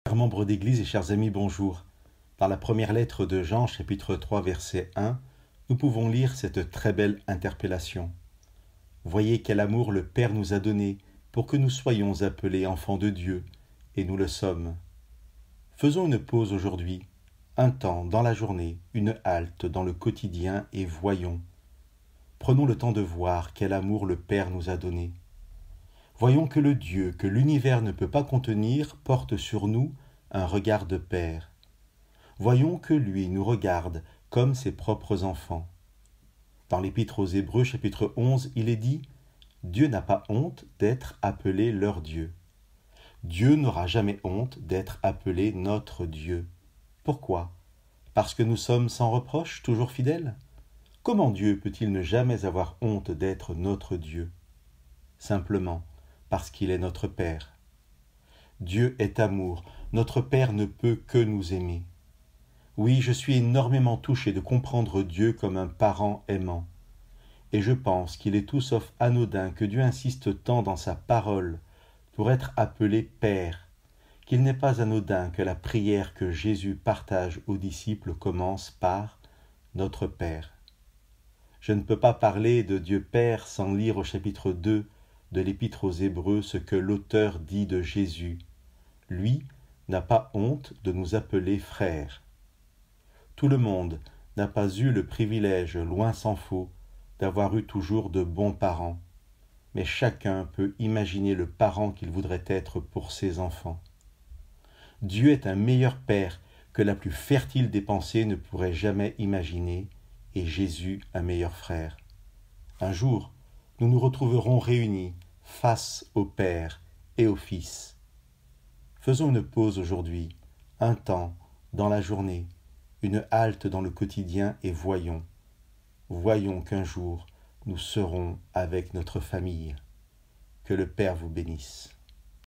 Chers membres d'Église et chers amis, bonjour. Dans la première lettre de Jean, chapitre 3, verset 1, nous pouvons lire cette très belle interpellation. Voyez quel amour le Père nous a donné pour que nous soyons appelés enfants de Dieu, et nous le sommes. Faisons une pause aujourd'hui, un temps dans la journée, une halte dans le quotidien et voyons. Prenons le temps de voir quel amour le Père nous a donné. Voyons que le Dieu que l'univers ne peut pas contenir porte sur nous un regard de Père. Voyons que lui nous regarde comme ses propres enfants. Dans l'Épître aux Hébreux, chapitre 11, il est dit « Dieu n'a pas honte d'être appelé leur Dieu ». Dieu n'aura jamais honte d'être appelé notre Dieu. Pourquoi? Parce que nous sommes sans reproche, toujours fidèles? Comment Dieu peut-il ne jamais avoir honte d'être notre Dieu? Simplement parce qu'il est notre Père. Dieu est amour, notre Père ne peut que nous aimer. Oui, je suis énormément touché de comprendre Dieu comme un parent aimant. Et je pense qu'il est tout sauf anodin que Dieu insiste tant dans sa parole pour être appelé Père, qu'il n'est pas anodin que la prière que Jésus partage aux disciples commence par « Notre Père ». Je ne peux pas parler de Dieu Père sans lire au chapitre 2 de l'Épître aux Hébreux ce que l'auteur dit de Jésus. Lui n'a pas honte de nous appeler frères. Tout le monde n'a pas eu le privilège, loin s'en faut, d'avoir eu toujours de bons parents, mais chacun peut imaginer le parent qu'il voudrait être pour ses enfants. Dieu est un meilleur Père que la plus fertile des pensées ne pourrait jamais imaginer, et Jésus un meilleur frère. Un jour, nous nous retrouverons réunis face au Père et au Fils. Faisons une pause aujourd'hui, un temps dans la journée, une halte dans le quotidien et voyons qu'un jour nous serons avec notre famille. Que le Père vous bénisse.